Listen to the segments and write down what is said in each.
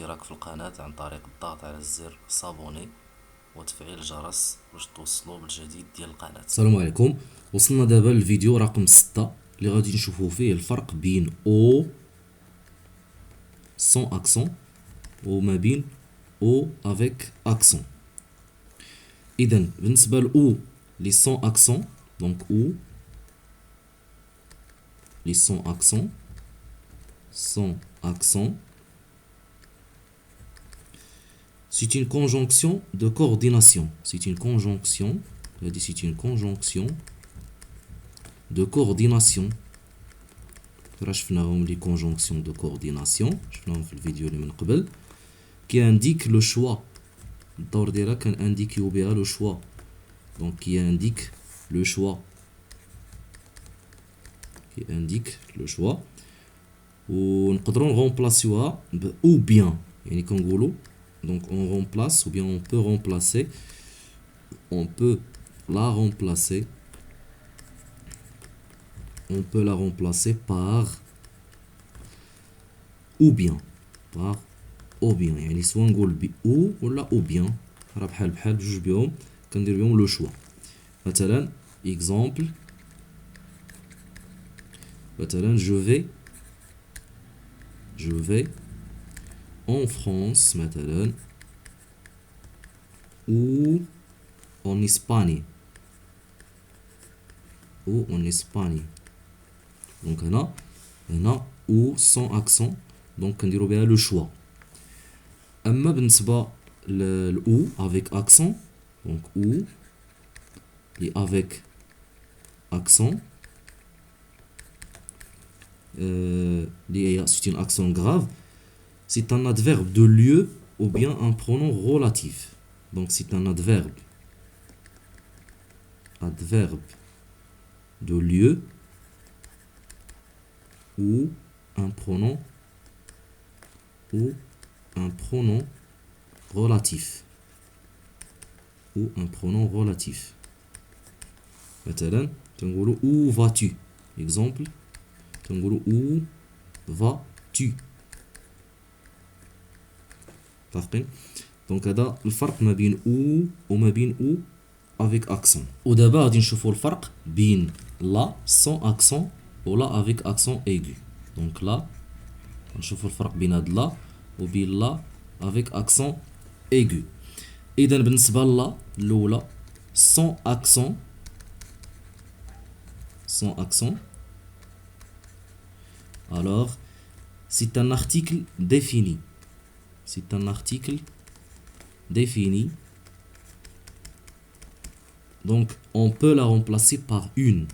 الاشتراك في القناة عن طريق الضغط على زر صابوني وتفعيل الجرس باش توصلوا بالجديد ديال القناة. السلام عليكم. وصلنا دابا للفيديو رقم 6 اللي غادي نشوفوا فيه الفرق بين او سون اكسون وما بين او افيك اكسون. اذا بالنسبه لاو لي سون اكسون، دونك او لي سون اكسون c'est une conjonction de coordination. C'est une conjonction de coordination. شفناهم les conjonctions de coordination شفناهم في الفيديو اللي من قبل qui indique le choix. الدور ديالها كننديكيو بها لو شوا، دونك qui indique le choix ونقدروا نغومبلاسيوها ب ou bien، يعني كنقولوا donc on remplace ou bien on peut la remplacer par ou bien يعني سواء نقول ب ou ولا ou bien، راه بحال بجوج بهم كندير بهم لو شوا. مثلا exemple، مثلا je vais en France مثلا ou en Espagne donc هنا ou sans accent، donc كنديرو بها لو شوا. اما بالنسبه للأو avec accent، donc ou et avec accent c'est un accent grave. C'est un adverbe de lieu ou bien un pronom relatif. Donc c'est un adverbe de lieu ou un pronom relatif. مثلا تنقولوا où vas-tu، exemple تنقولوا où vas-tu. متفقين؟ دونك هذا الفرق ما بين او وما بين او افيك اكسون. ودابا غادي نشوفوا الفرق بين لا سون اكسون ولا افيك اكسون ايغو. دونك لا نشوفوا الفرق بين هاد لا وبين لا افيك اكسون ايغو. اذا بالنسبه للا الاولى سون اكسون alors c'est un article défini. Donc on peut la remplacer par une.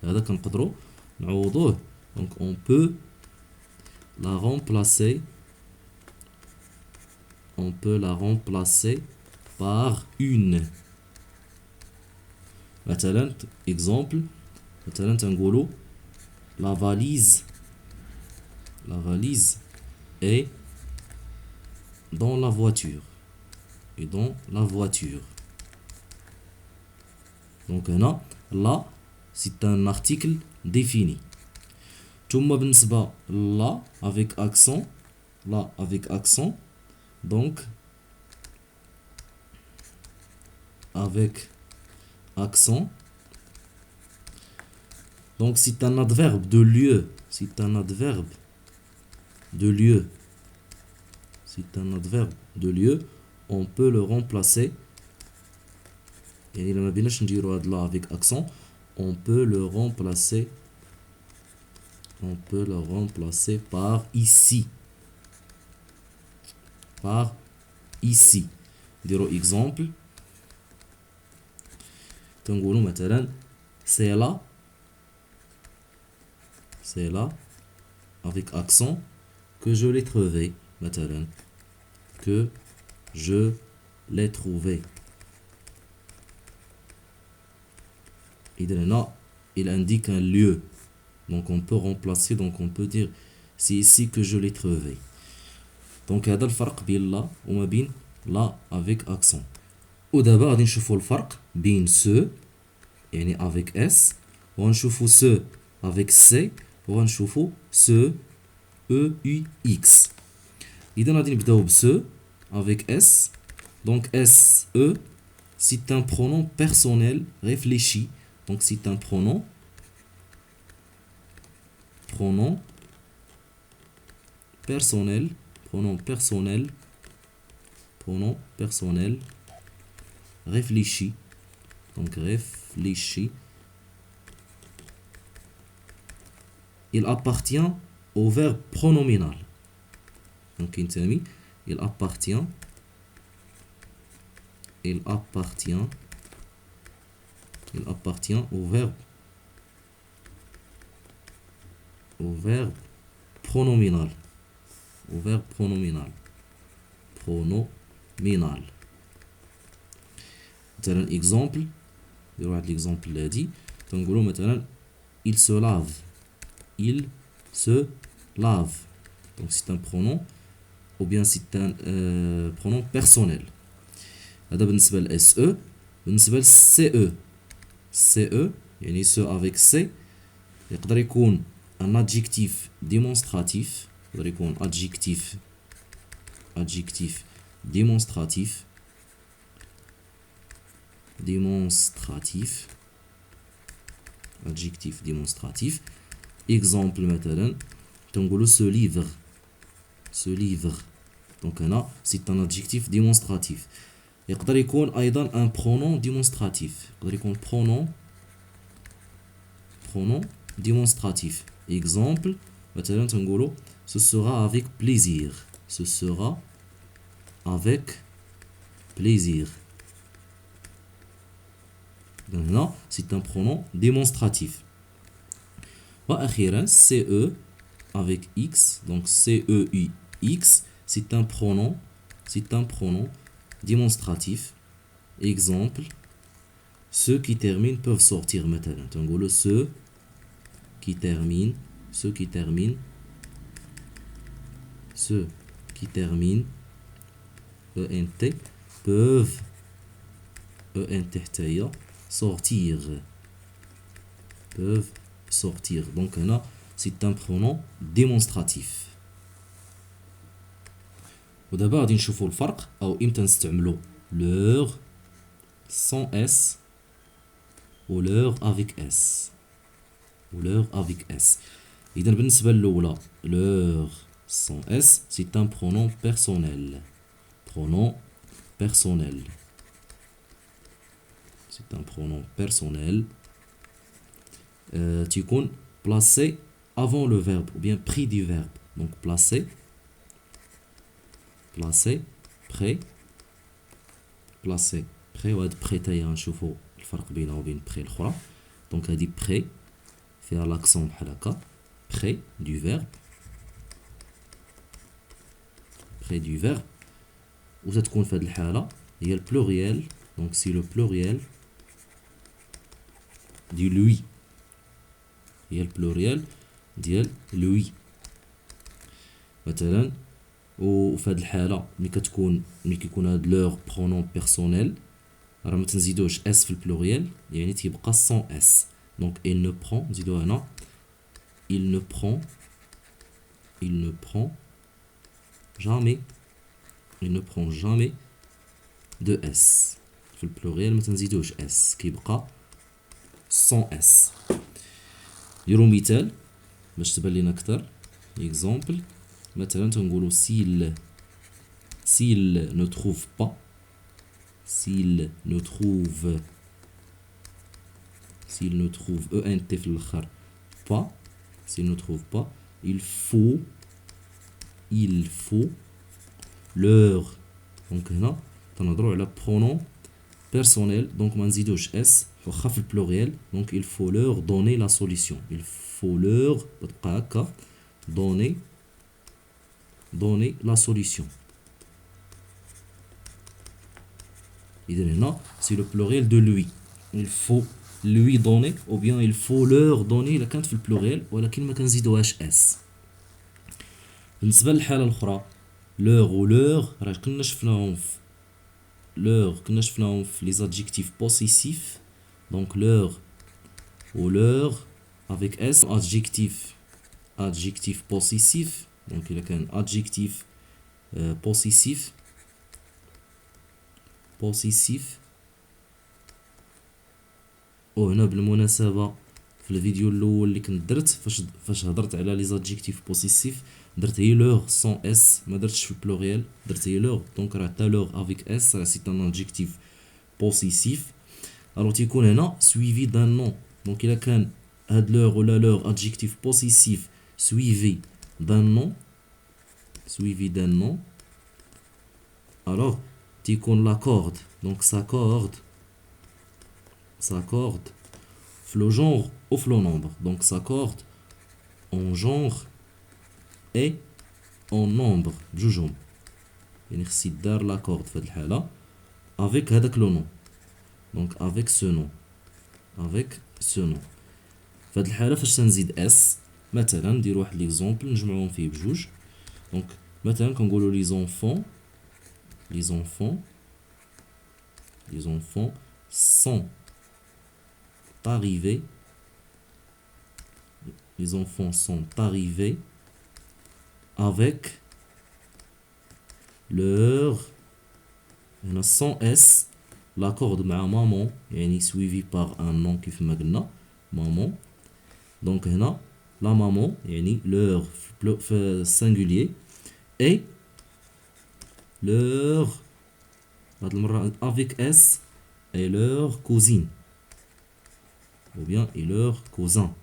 هذا كنقدروا نعوضوه. Donc on peut la remplacer par une. مثلا exemple، مثلا تنقولوا la valise est dans la voiture. Donc هنا là c'est un article défini. ثم بالنسبة là avec accent donc avec accent donc c'est un adverbe de lieu. On peut le remplacer، يعني لما بيناش نديرو هاد لا avec accent on peut le remplacer par ici. نديرو exemple تنقولو مثلا c'est là avec accent que je l'ai trouvé. مثلا que je l'ai trouvé. Il indique un lieu, donc on peut remplacer, donc on peut dire c'est ici que je l'ai trouvé. Donc هذا الفرق بين لا وما بين لا avec accent. ودابا غادي نشوفوا الفرق بين ce يعني avec s وغنشوفوا ce avec c وغنشوفوا ce e u x. إذا غادي نبداو بسو avec S. Donc SE, c'est un pronom personnel réfléchi. Donc c'est un pronom personnel, pronom personnel réfléchi. Donc réfléchi. Il appartient au verbe pronominal. Donc il appartient au verbe pronominal. مثلا exemple نديرو واحد l'exemple هادي تنقولو مثلا il se lave. Donc c'est un pronom ou bien c'est un pronom personnel. هذا بالنسبة ل SE. بالنسبة ل CE يعني ce avec C يقدر يكون un adjectif démonstratif. يقدر يكون adjectif démonstratif. Adjectif démonstratif. Exemple مثلا تنقولو se livre. Donc هنا c'est un adjectif démonstratif. يقدر يكون أيضا un pronom démonstratif. يقدر يكون pronom démonstratif. Exemple مثلا تنقولو ce sera avec plaisir. Donc là, c'est un pronom démonstratif. وأخيرا CE avec X. Donc CEUX, c'est un pronom démonstratif. Exemple, ceux qui terminent peuvent sortir مثلا. تنقولوا ceux qui terminent ENT peuvent ENT حتى sortir. Donc là, c'est un pronom démonstratif. ودابا غادي نشوفوا الفرق او امتى نستعملوا leur sans S و leur avec S. إذا بالنسبة للأولى leur sans S, c'est un pronom personnel. C'est un pronom personnel. تيكون placé avant le verbe ou bien pris du verbe. Donc placé, près. وهاد près تاهي غنشوفو الفرق بينها وبين près الأخرى. Donc هادي près فيها l'accent بحال هكا. Près du verbe. وتتكون في هاد الحالة هي البلوريال. Donc c'est le pluriel du lui. هي البلوريال ديال lui. مثلا وفي هاد الحالة ملي كيكون هاد لوغ برونون بيرسونيل راه ما تنزيدوش اس في البلوريال يعني تيبقى سون اس. دونك il ne prend نزيدو هنا il ne prend jamais de S. في البلوريال ما تنزيدوش اس كيبقى سون اس. نديرو مثال باش تبان لينا اكثر. اكزامبل مثلا تنقولو s'il ne trouve pas ENT في الاخر pas. s'il ne trouve pas il faut leur. دونك هنا تنهضروا على pronom personnel. دونك ما نزيدوش اس واخا في البلوريال. دونك il faut leur donner la solution. il faut leur تبقى هكا donner la solution. إذا هنا c'est le pluriel de lui. il faut lui donner ou bien il faut leur donner إلا كانت في البلوريال ولكن ما كنزيدوهاش اس. بالنسبة للحالة الأخرى leur و leur راه كنا شفناهم في les adjectifs possessifs. donc leur ou leur avec s adjectif possessif. donc إلا كان adjectif possessif وهنا بالمناسبة في الفيديو الاول اللي كنت درت فاش هضرت على لي زادجيكتيف بوسيسيف درت هي لوغ سون اس ما درتش في البلوريال درت هي لوغ دونك راه تا لوغ افيك اس راه سي ان ادجيكتيف بوسيسيف الوغ تيكون هنا سويفي دان نون دونك الا كان هاد لوغ ولا لوغ ادجيكتيف بوسيسيف سويفي دان نون الوغ تيكون لاكورد دونك ساكورد في لو جونغ ou في لو نومبر دونك s'accorde en genre et en nombre بجوجهم يعني خص يدار لاكورد في هاد الحالة avec هداك لو نون دونك avec ce nom في هاد الحالة فاش تنزيد اس مثلا ندير واحد ليكزومبل نجمعوهم فيه بجوج دونك مثلا كنقولو لي زونفون sont arrivés avec leur هنا sans s l'accord مع maman يعني suivi par un nom كيف ما قلنا maman donc هنا la maman يعني leur في singulier et leur هاد المرة avec s et leur cousine ou bien et leur cousin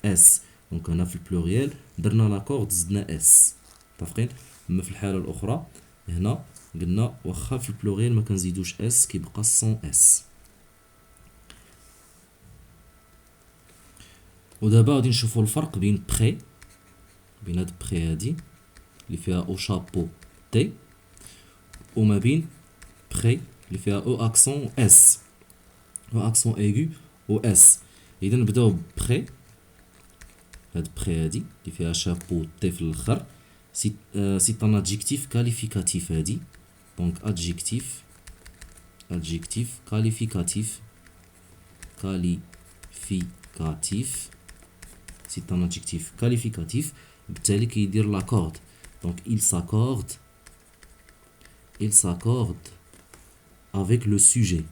اس دونك هنا في البلوريال درنا لاكورد زدنا اس متفقين اما في الحاله الاخرى هنا قلنا واخا في البلوريال ما كنزيدوش اس كيبقى سون اس ودابا غادي نشوفوا الفرق بين بخي بين هاد بخي هادي اللي فيها او شابو تي وما بين بخي اللي فيها او اكسون اس او اكسون ايغو و اس اذا نبداو بخي هاد بخي هادي اللي فيها شابو تي في الاخر سي ان ادجيكتيف كاليفيكاتيف هادي دونك ادجيكتيف كاليفيكاتيف سي ان ادجيكتيف كاليفيكاتيف بالتالي كيدير لاكورد دونك il s'accorde avec le sujet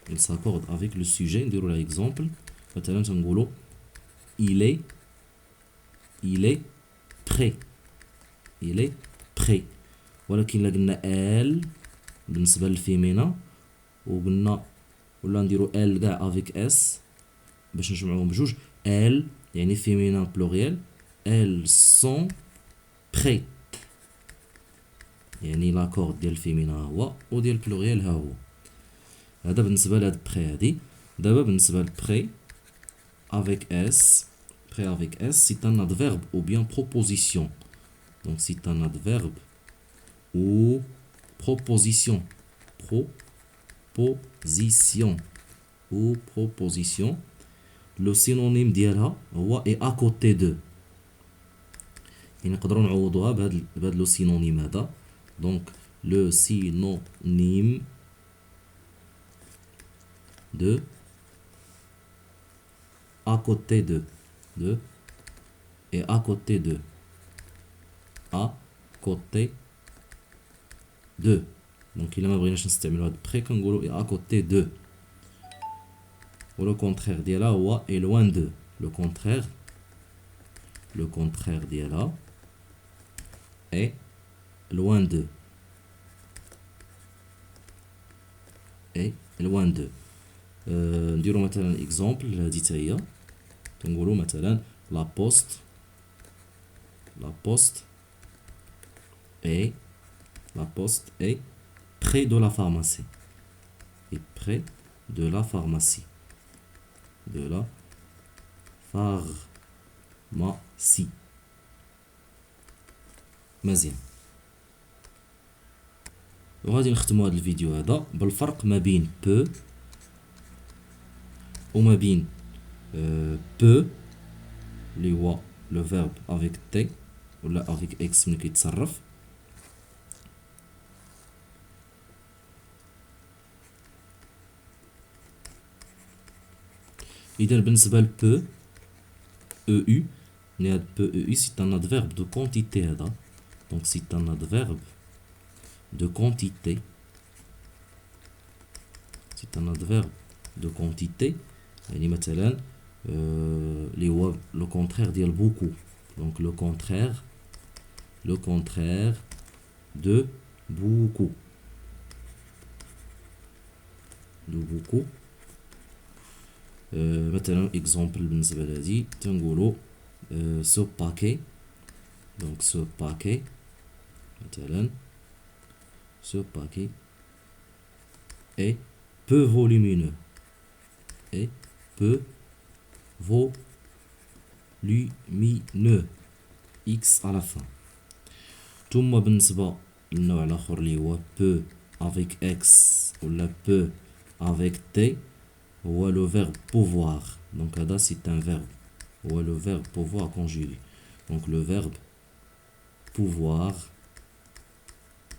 il s'accorde avec le sujet نديرو لها exemple مثلا تنقولو il est prêt ولكن الا قلنا elle بالنسبه للفيمينا وقلنا ولا نديرو elle كاع avec s باش نجمعوهم بجوج elle يعني فيمينا بلوريال elles sont prêts يعني لاكورد ديال الفيمينا هو وديال البلوريال ها هو هذا بالنسبه لهاد بخي هادي دابا بالنسبه لبخي avec s c'est un adverbe ou bien proposition donc c'est un adverbe ou proposition le synonyme ديالها هو est à côté de يعني نقدروا نعوضوها بهاد لو سينونيم هذا دونك لو سينونيم de à côté de et à côté de donc الا ما بغيناش نستعملوا هاد بخي كنقولوا et à côté de و لو كونترير ديالها هو et loin de le contraire ديالها est loin de نديرو مثلا اكزومبل هادي حتى هي تنقولوا مثلا لا بوست est près de la pharmacie مزيان وغادي نختموا هذا الفيديو هذا بالفرق ما بين بو وما بين بو اللي هو لو فيرب افيك تي ولا افيك اكس ملي كيتصرف اذا بالنسبه لبو او يو PEI c'est un adverbe de quantité هذا. Donc c'est un adverbe de quantité. C'est un adverbe de quantité. يعني مثلا اللي هو le contraire ديال beaucoup. Donc le contraire de beaucoup. De beaucoup. مثلا exemple بالنسبة لهادي تنقولو ce paquet. Donc ce paquet مثلا ce paquet est peu volumineux. Et peu volumineux. X à la fin. ثم بالنسبة للنوع الآخر اللي هو peu avec X ولا peu avec T هو le verbe pouvoir. Donc هذا c'est un verbe. هو le verbe pouvoir conjugué. Donc le verbe pouvoir,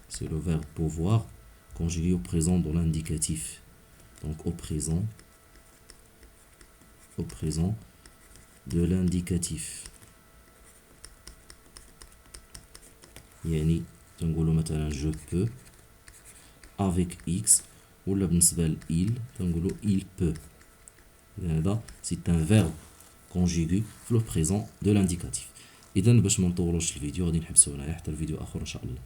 c'est le verbe pouvoir conjugué au présent dans l'indicatif. Donc au présent de l'indicatif. يعني تنقولوا مثلا je peux avec X ولا بالنسبة ل il تنقولوا il peut. هذا c'est un verbe conjugué في le présent de l'indicatif. إذا باش ما نطولوش الفيديو غادي نحبسو هنايا حتى الفيديو آخر إن شاء الله.